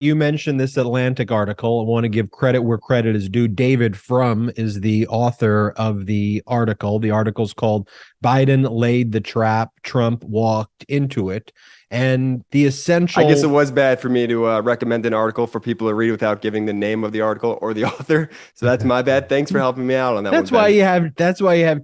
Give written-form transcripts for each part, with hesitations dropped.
You mentioned this Atlantic article. I want to give credit where credit is due. David Frum is the author of the article. The article's called "Biden Laid the Trap, Trump Walked into It." And the essential... I guess it was bad for me to recommend an article for people to read without giving the name of the article or the author. So that's my bad. Thanks for helping me out on that. That's why you have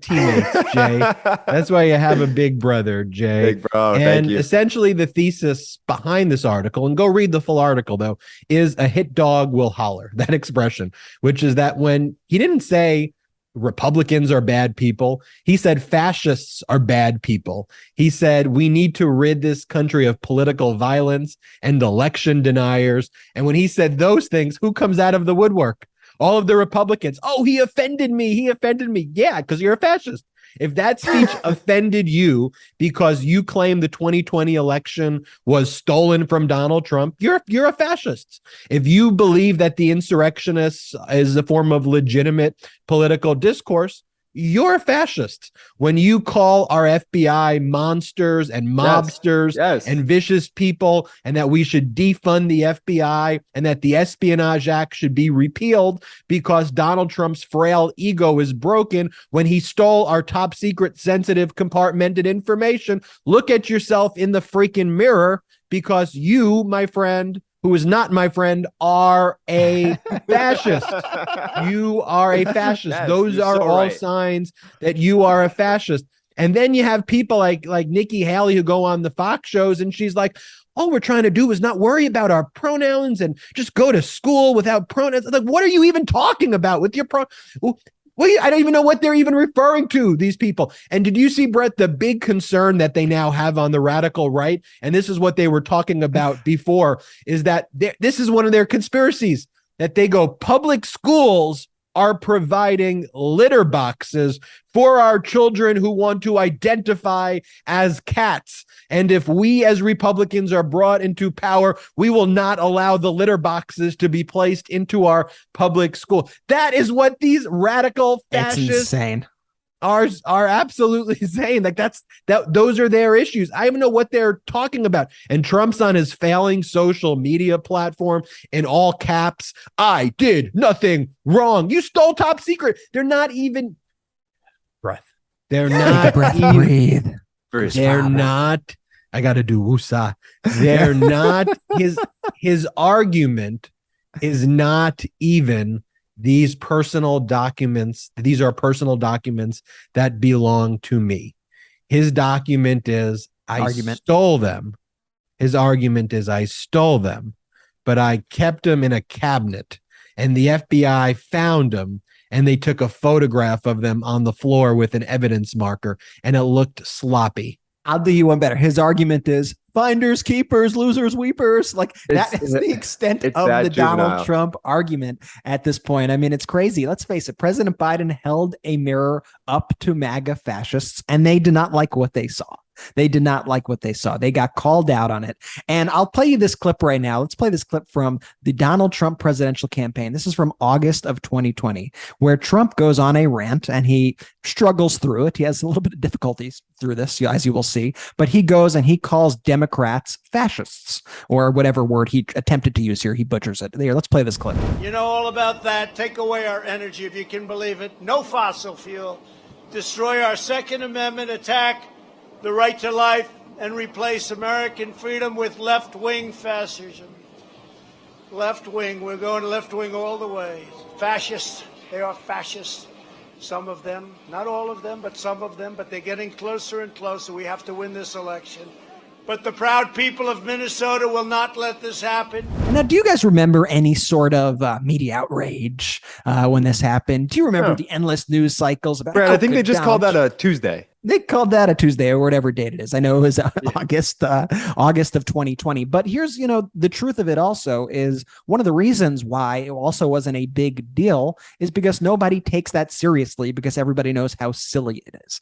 teammates, Jay. That's why you have a big brother, Jay. Big bro, and thank you. Essentially the thesis behind this article, and go read the full article though, is a hit dog will holler, that expression, which is that when he didn't say Republicans are bad people, he said fascists are bad people. He said we need to rid this country of political violence and election deniers. And when he said those things, who comes out of the woodwork? All of the Republicans. Oh, he offended me. He offended me. Yeah, because you're a fascist. If that speech offended you because you claim the 2020 election was stolen from Donald Trump, you're a fascist. If you believe that the insurrectionists is a form of legitimate political discourse, you're a fascist. When you call our FBI monsters and mobsters and vicious people, and that we should defund the FBI and that the Espionage Act should be repealed because Donald Trump's frail ego is broken when he stole our top secret, sensitive, compartmented information, look at yourself in the freaking mirror, because you, my friend, who is not my friend, are a fascist. You are a fascist. Yes, those are so all right. signs that you are a fascist. And then you have people like Nikki Haley who go on the Fox shows and she's like, all we're trying to do is not worry about our pronouns and just go to school without pronouns. Like, what are you even talking about with your Well, I don't even know what they're even referring to, these people. And did you see, Brett, the big concern that they now have on the radical right? And this is what they were talking about before, is that this is one of their conspiracies, that they go, public schools are providing litter boxes for our children who want to identify as cats. And if we as Republicans are brought into power, we will not allow the litter boxes to be placed into our public school. That is what these radical fascists are absolutely saying. Like those are their issues. I don't know what they're talking about. And Trump's on his failing social media platform in all caps. I did nothing wrong. You stole top secret. They're not even breath. They're not breathe. They're not. I got to do woosah. They're not. His argument is not even these personal documents. These are personal documents that belong to me. His document is stole them. His argument is I stole them, but I kept them in a cabinet and the FBI found them and they took a photograph of them on the floor with an evidence marker and it looked sloppy. I'll do you one better. His argument is finders, keepers, losers, weepers. Like that is the extent of the Donald Trump argument at this point. I mean, it's crazy. Let's face it. President Biden held a mirror up to MAGA fascists and they did not like what they saw. They did not like what they saw. They got called out on it. And I'll play you this clip right now. Let's play this clip from the Donald Trump presidential campaign. This is from August of 2020, where Trump goes on a rant and he struggles through it. He has a little bit of difficulties through this, as you will see, but he goes and he calls Democrats fascists, or whatever word he attempted to use here. He butchers it. There, let's play this clip. You know all about that. Take away our energy, if you can believe it. No fossil fuel. Destroy our Second Amendment, attack the right to life, and replace American freedom with left-wing fascism. Left-wing, we're going left-wing all the way. Fascists, they are fascists. Some of them, not all of them, but some of them, but they're getting closer and closer. We have to win this election. But the proud people of Minnesota will not let this happen. Now, do you guys remember any sort of media outrage when this happened? Do you remember the endless news cycles about? Brad, I think they just called that a Tuesday. They called that a Tuesday or whatever date it is. I know it was August of 2020. But here's, the truth of it also is one of the reasons why it also wasn't a big deal is because nobody takes that seriously because everybody knows how silly it is.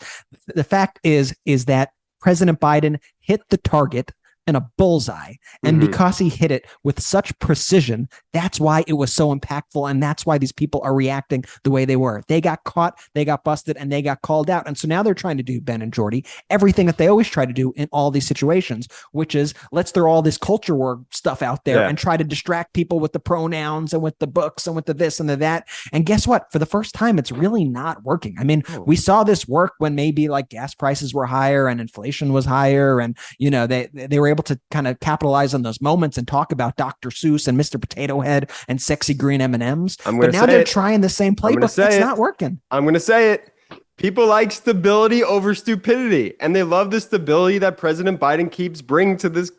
The fact is that President Biden hit the target in a bullseye. And because he hit it with such precision, that's why it was so impactful. And that's why these people are reacting the way they were. They got caught, they got busted, and they got called out. And so now they're trying to do, Ben and Jordy, everything that they always try to do in all these situations, which is let's throw all this culture war stuff out there and try to distract people with the pronouns and with the books and with the this and the that. And guess what? For the first time, it's really not working. I mean, we saw this work when maybe like gas prices were higher and inflation was higher. And, you know, they were able to kind of capitalize on those moments and talk about Dr. Seuss and Mr. Potato Head and sexy green M&Ms. But now they're trying the same playbook. It's not working. I'm going to say it. People like stability over stupidity, and they love the stability that President Biden keeps bringing to this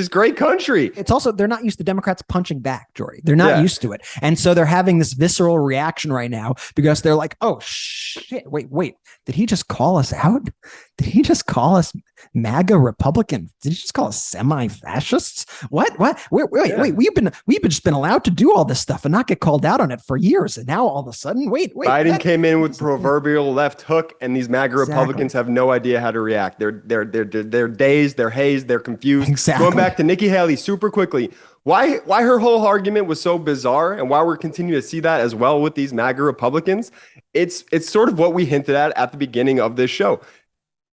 great country. It's also, they're not used to Democrats punching back, Jordy. They're not used to it. And so they're having this visceral reaction right now because they're like, oh, shit, wait. Did he just call us out? Did he just call us MAGA Republican? Did he just call us semi-fascists? What? Wait. We've just been allowed to do all this stuff and not get called out on it for years. And now all of a sudden, wait. Biden came in with proverbial left hook, and these MAGA Republicans have no idea how to react. They're dazed, they're hazed, they're confused. Exactly. Going back to Nikki Haley super quickly. Why her whole argument was so bizarre, and why we're continuing to see that as well with these MAGA Republicans, it's sort of what we hinted at the beginning of this show.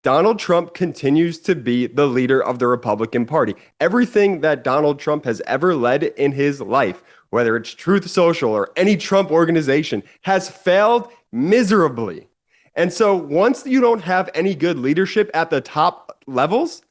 Donald Trump continues to be the leader of the Republican Party. Everything that Donald Trump has ever led in his life, whether it's Truth Social or any Trump organization, has failed miserably. And so once you don't have any good leadership at the top levels,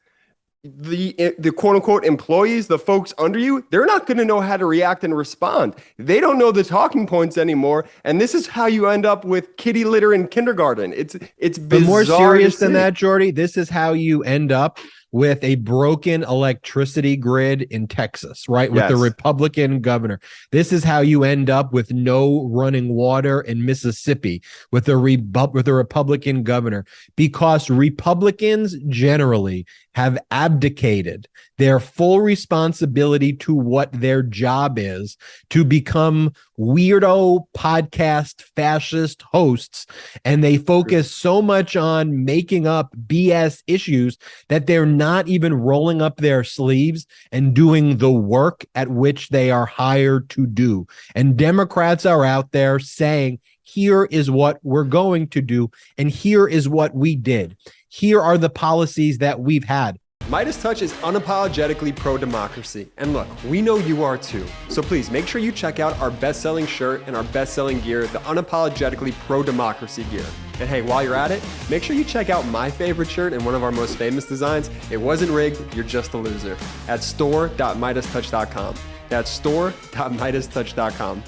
the quote unquote employees, the folks under you, they're not going to know how to react and respond. They don't know the talking points anymore. And this is how you end up with kitty litter in kindergarten. It's bizarre. But more serious than that, Jordy, this is how you end up with a broken electricity grid in Texas, right? With the Republican governor. This is how you end up with no running water in Mississippi with a Republican governor, because Republicans generally have abdicated their full responsibility to what their job is to become weirdo podcast fascist hosts. And they focus so much on making up BS issues that they're not even rolling up their sleeves and doing the work at which they are hired to do. And Democrats are out there saying, here is what we're going to do, and here is what we did. Here are the policies that we've had. MeidasTouch is unapologetically pro-democracy. And look, we know you are too. So please make sure you check out our best-selling shirt and our best-selling gear, the unapologetically pro-democracy gear. And hey, while you're at it, make sure you check out my favorite shirt and one of our most famous designs. It wasn't rigged, you're just a loser. At store.meidastouch.com. That's store.meidastouch.com.